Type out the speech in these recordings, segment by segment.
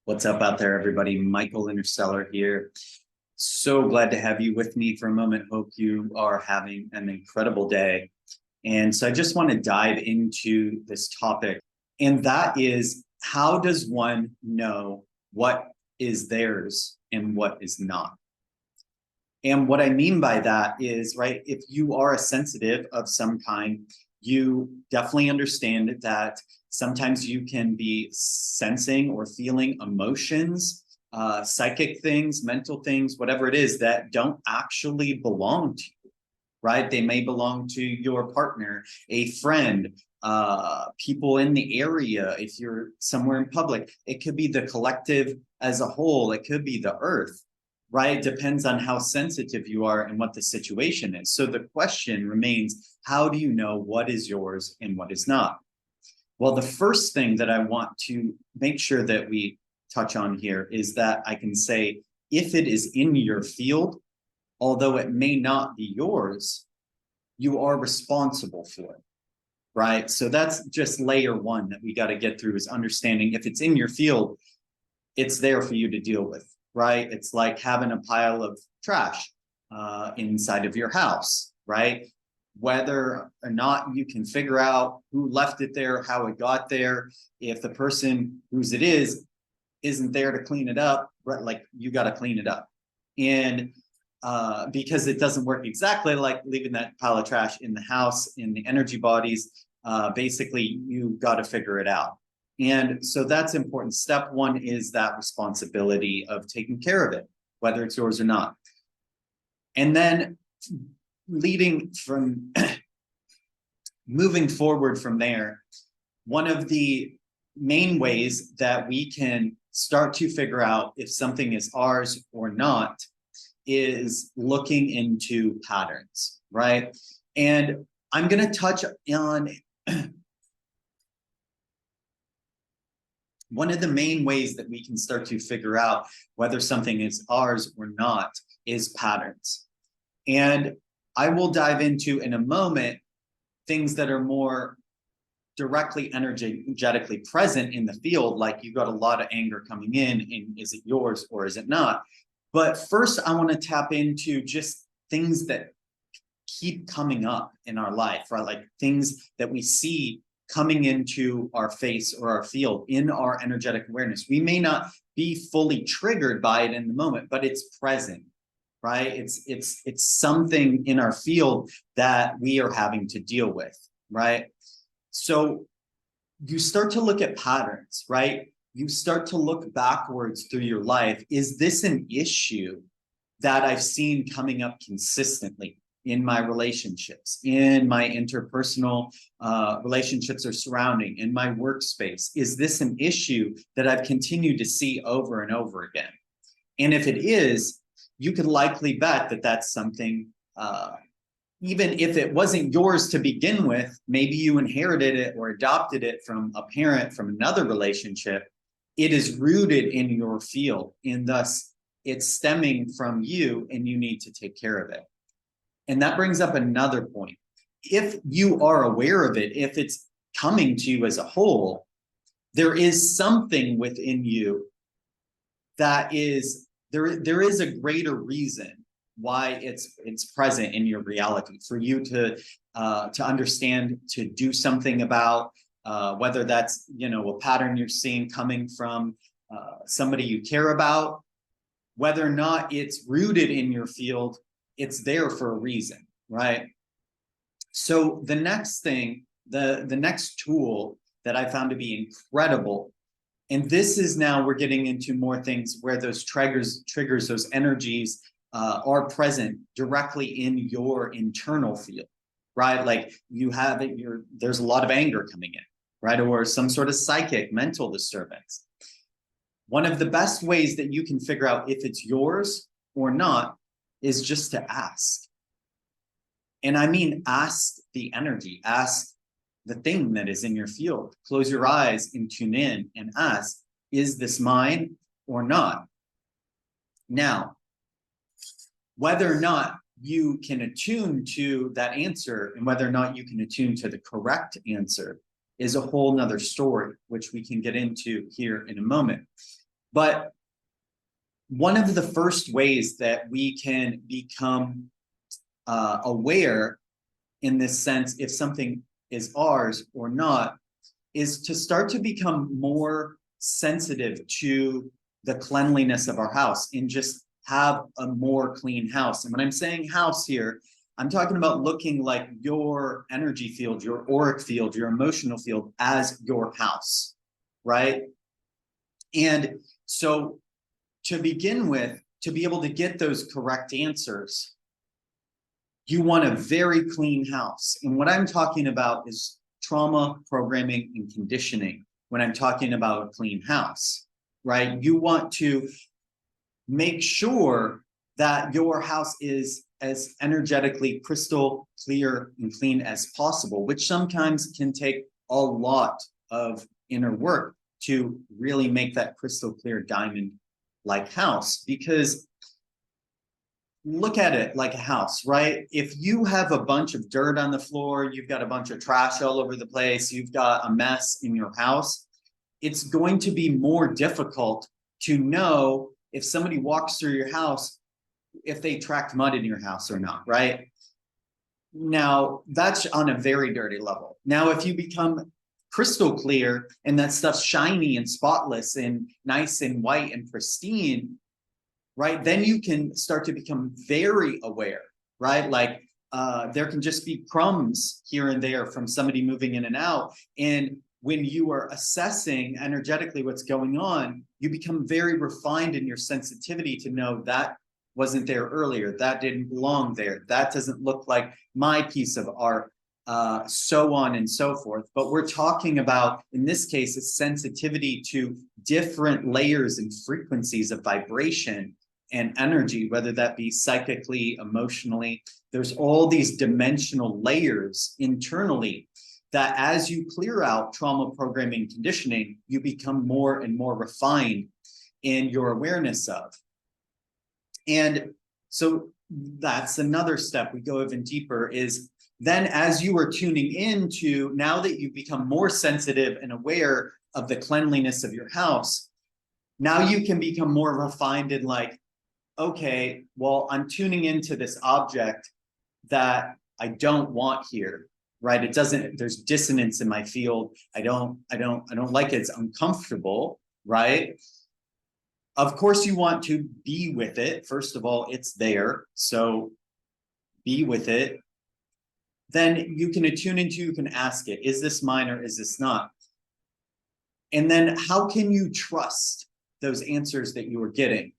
What's up out there, everybody? Michael Inrstelr here. So glad to have you with me for a moment. Hope you are having an incredible day. And so I just want to dive into this topic, and that is, how does one know what is theirs and what is not? And what I mean by that is, right, if you are a sensitive of some kind, you definitely understand that sometimes you can be sensing or feeling emotions, psychic things, mental things, whatever it is that don't actually belong to you, right? They may belong to your partner, a friend, people in the area. If you're somewhere in public, it could be the collective as a whole. It could be the earth, right? It depends on how sensitive you are and what the situation is. So the question remains, how do you know what is yours and what is not? Well, the first thing that I want to make sure that we touch on here is that I can say, if it is in your field, although it may not be yours, you are responsible for it, right? So that's just layer one that we got to get through, is understanding if it's in your field, it's there for you to deal with, right? It's like having a pile of trash inside of your house, right? Whether or not you can figure out who left it there, how it got there, if the person whose it is isn't there to clean it up, right? Like, you got to clean it up. And because it doesn't work exactly like leaving that pile of trash in the house, in the energy bodies, basically you got to figure it out. And so that's important. Step one is that responsibility of taking care of it, whether it's yours or not. And then leading from moving forward from there, one of the main ways that we can start to figure out if something is ours or not is looking into patterns, right? And I'm going to touch on one of the main ways that we can start to figure out whether something is ours or not is patterns. And I will dive into in a moment things that are more directly energetically present in the field, like you got a lot of anger coming in, and is it yours or is it not? But first, I want to tap into just things that keep coming up in our life, right? Like things that we see coming into our face or our field in our energetic awareness. We may not be fully triggered by it in the moment, but it's present, right? It's something in our field that we are having to deal with, right? So you start to look at patterns, right? You start to look backwards through your life. Is this an issue that I've seen coming up consistently in my relationships, in my interpersonal relationships or surrounding, in my workspace? Is this an issue that I've continued to see over and over again? And if it is, you could likely bet that that's something, even if it wasn't yours to begin with, maybe you inherited it or adopted it from a parent, from another relationship. It is rooted in your field, and thus it's stemming from you, and you need to take care of it. And that brings up another point. If you are aware of it, if it's coming to you as a whole, there is something within you that is, there is a greater reason why it's present in your reality, for you to understand, to do something about, whether that's, a pattern you're seeing coming from somebody you care about, whether or not it's rooted in your field, it's there for a reason, right? So the next thing, the next tool that I found to be incredible, and this is now we're getting into more things where those triggers, those energies are present directly in your internal field, right? Like you have it, there's a lot of anger coming in, right? Or some sort of psychic, mental disturbance. One of the best ways that you can figure out if it's yours or not is just to ask. And I mean, ask the energy, ask the thing that is in your field. Close your eyes and tune in and ask, is this mine or not? Now, whether or not you can attune to that answer and whether or not you can attune to the correct answer is a whole nother story, which we can get into here in a moment. But one of the first ways that we can become aware in this sense, if something is ours or not, is to start to become more sensitive to the cleanliness of our house and just have a more clean house. And when I'm saying house here, I'm talking about looking like your energy field, your auric field, your emotional field as your house, right? And so to begin with, to be able to get those correct answers, you want a very clean house. And what I'm talking about is trauma, programming, and conditioning when I'm talking about a clean house, right? You want to make sure that your house is as energetically crystal clear and clean as possible, which sometimes can take a lot of inner work to really make that crystal clear diamond-like house. Because look at it like a house, right? If you have a bunch of dirt on the floor, you've got a bunch of trash all over the place, you've got a mess in your house, it's going to be more difficult to know if somebody walks through your house, if they tracked mud in your house or not, right? Now, that's on a very dirty level. Now, if you become crystal clear and that stuff's shiny and spotless and nice and white and pristine, right, then you can start to become very aware, right? Like there can just be crumbs here and there from somebody moving in and out. And when you are assessing energetically what's going on, you become very refined in your sensitivity to know that wasn't there earlier, that didn't belong there, that doesn't look like my piece of art, so on and so forth. But we're talking about, in this case, a sensitivity to different layers and frequencies of vibration and energy, whether that be psychically, emotionally. There's all these dimensional layers internally that as you clear out trauma, programming, conditioning, you become more and more refined in your awareness of. And so that's another step. We go even deeper is then as you are tuning into, now that you've become more sensitive and aware of the cleanliness of your house, now you can become more refined in like, okay, well, I'm tuning into this object that I don't want here, right? It doesn't, there's dissonance in my field. I don't like it. It's uncomfortable, right? Of course, you want to be with it. First of all, it's there. So be with it. Then you can attune into, you can ask it, is this mine or is this not? And then how can you trust those answers that you are getting?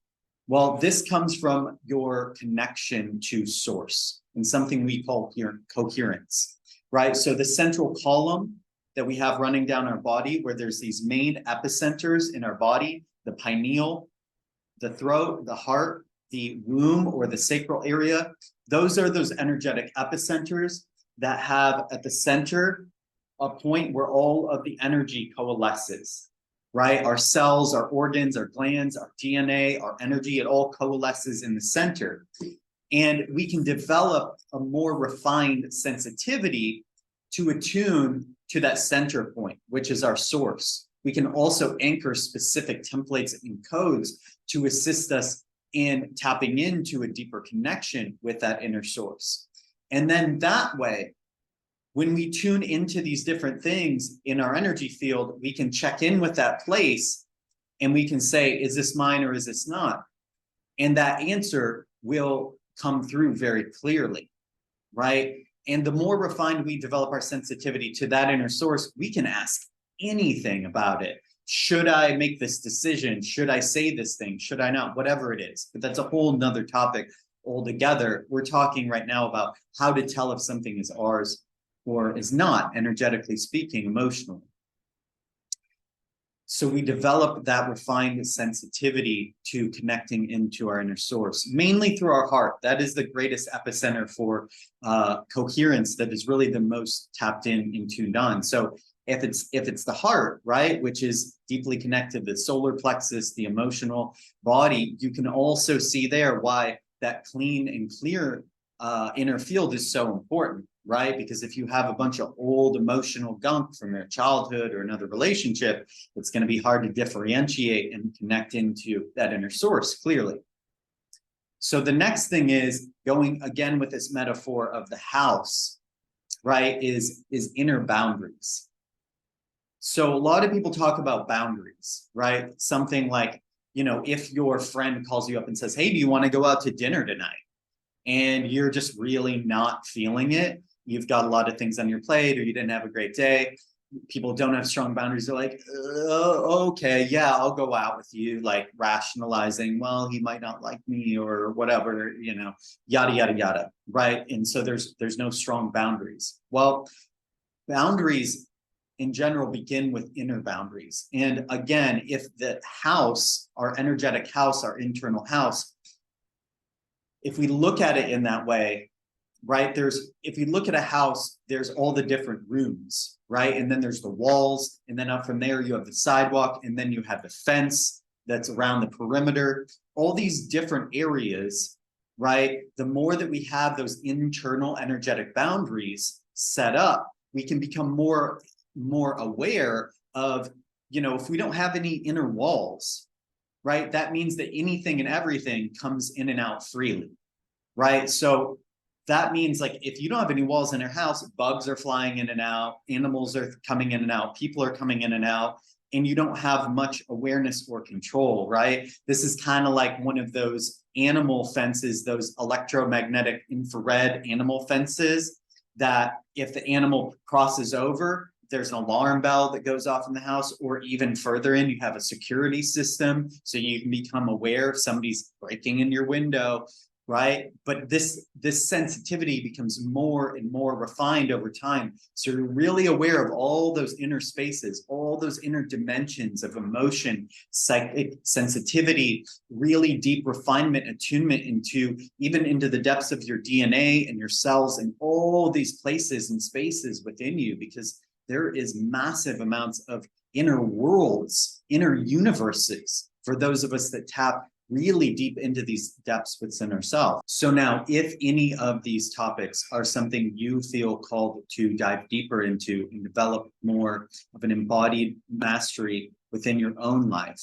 Well, this comes from your connection to source and something we call here coherence, right? So the central column that we have running down our body, where there's these main epicenters in our body, the pineal, the throat, the heart, the womb, or the sacral area, those are those energetic epicenters that have at the center a point where all of the energy coalesces, right? Our cells, our organs, our glands, our DNA, our energy, it all coalesces in the center. And we can develop a more refined sensitivity to attune to that center point, which is our source. We can also anchor specific templates and codes to assist us in tapping into a deeper connection with that inner source. And then that way, when we tune into these different things in our energy field, we can check in with that place and we can say, is this mine or is this not? And that answer will come through very clearly, right? And the more refined we develop our sensitivity to that inner source, we can ask anything about it. Should I make this decision? Should I say this thing? Should I not? Whatever it is. But that's a whole nother topic altogether. We're talking right now about how to tell if something is ours or is not, energetically speaking, emotionally. So we develop that refined sensitivity to connecting into our inner source, mainly through our heart. That is the greatest epicenter for coherence, that is really the most tapped in and tuned on. So if it's the heart, right, which is deeply connected to the solar plexus, the emotional body, you can also see there why that clean and clear inner field is so important, right? Because if you have a bunch of old emotional gunk from your childhood or another relationship, it's going to be hard to differentiate and connect into that inner source clearly. So the next thing is going again with this metaphor of the house, right? Is inner boundaries. So a lot of people talk about boundaries, right? Something like, you know, if your friend calls you up and says, hey, do you want to go out to dinner tonight? And you're just really not feeling it. You've got a lot of things on your plate, or you didn't have a great day. People don't have strong boundaries. They're like, okay, yeah, I'll go out with you, like rationalizing, well, he might not like me or whatever, you know, yada, yada, yada, right? And so there's no strong boundaries. Well, boundaries in general begin with inner boundaries. And again, if the house, our energetic house, our internal house, if we look at it in that way, right, if you look at a house, there's all the different rooms, right? And then there's the walls, and then up from there, you have the sidewalk, and then you have the fence that's around the perimeter, all these different areas, right? The more that we have those internal energetic boundaries set up, we can become more aware of, you know, if we don't have any inner walls, right, that means that anything and everything comes in and out freely, right? So that means, like, if you don't have any walls in your house, bugs are flying in and out, animals are coming in and out, people are coming in and out, and you don't have much awareness or control, right? This is kind of like one of those animal fences, those electromagnetic infrared animal fences, that if the animal crosses over, there's an alarm bell that goes off in the house, or even further in, you have a security system so you can become aware if somebody's breaking in your window, right? But this sensitivity becomes more and more refined over time. So you're really aware of all those inner spaces, all those inner dimensions of emotion, psychic sensitivity, really deep refinement, attunement even into the depths of your DNA and your cells and all these places and spaces within you, because there is massive amounts of inner worlds, inner universes for those of us that tap really deep into these depths within ourselves. So now, if any of these topics are something you feel called to dive deeper into and develop more of an embodied mastery within your own life,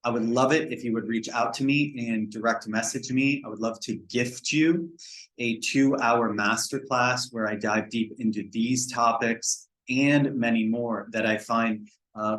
I would love it if you would reach out to me and direct message me. I would love to gift you a 2-hour masterclass where I dive deep into these topics and many more that I find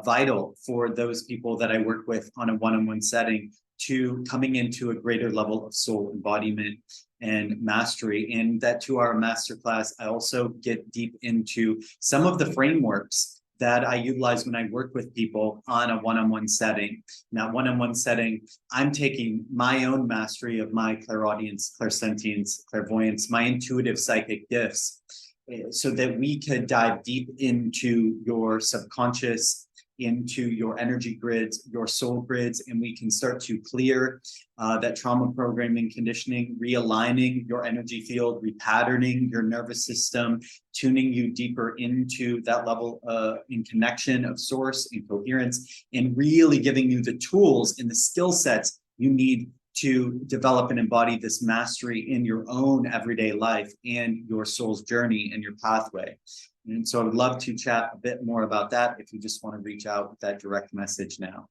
vital for those people that I work with on a one-on-one setting, to coming into a greater level of soul embodiment and mastery. In that 2-hour masterclass, I also get deep into some of the frameworks that I utilize when I work with people on a one-on-one setting. Now, one-on-one setting, I'm taking my own mastery of my clairaudience, clairsentience, clairvoyance, my intuitive psychic gifts, so that we could dive deep into your subconscious, into your energy grids, your soul grids, and we can start to clear that trauma programming, conditioning, realigning your energy field, repatterning your nervous system, tuning you deeper into that level in connection of source and coherence, and really giving you the tools and the skill sets you need to develop and embody this mastery in your own everyday life and your soul's journey and your pathway. And so I would love to chat a bit more about that if you just want to reach out with that direct message now.